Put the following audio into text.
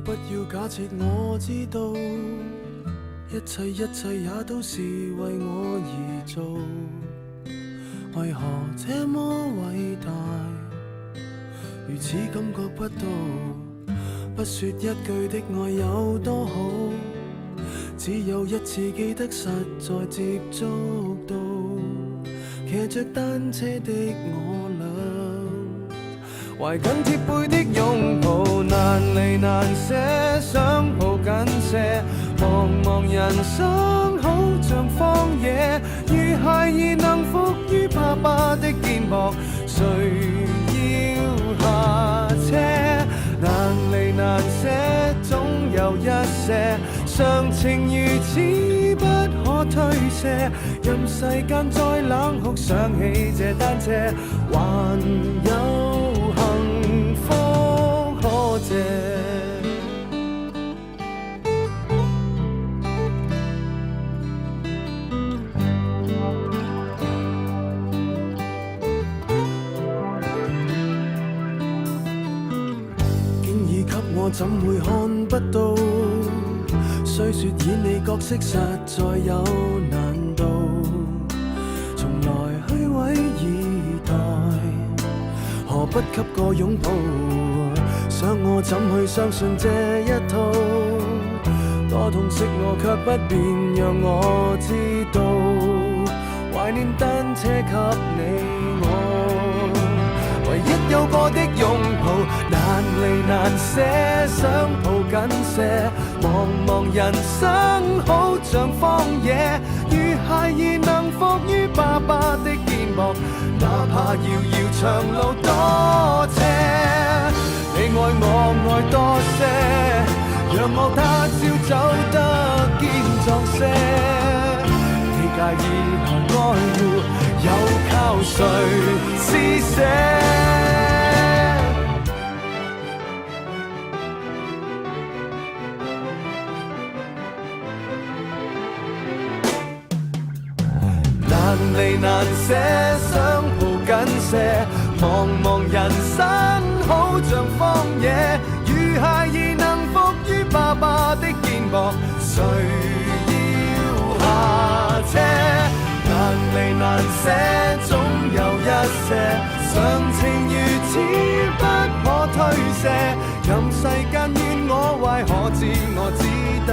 不要假設我知道，一切也都是為我而做，為何這麼偉大，如此感覺不到，不說一句的愛有多好，只有一次記得實在接觸到，騎着單車的我倆，懷緊貼背的擁抱，難離難捨，想抱緊些，茫茫人生好像荒野，如孩兒能伏於爸爸的肩膊，誰要下車？難離難捨，總有一些常情如此不可推卸，任世間再冷酷，想起這單車，還有幸福可借。我怎會看不到？雖說演你角色實在有難度，從來虛偽以待，何不給個擁抱？想我怎去相信這一套？多痛惜我卻不便讓我知道，懷念單車給你我，唯一有過的擁抱，難離難捨，想抱緊些，茫茫人生好像荒野，如孩兒能伏於爸爸的肩膊，哪怕遙遙長路多斜，你愛我愛多些，讓我他朝走得堅壯些，你介意來愛護，又靠誰施捨？難離難捨，想抱緊些，茫茫人生好像荒野，如孩兒能伏於爸爸的肩膊，誰要下車？難離難捨，總有一些常情如此不可推卸，任世間怨我壞，可知我只得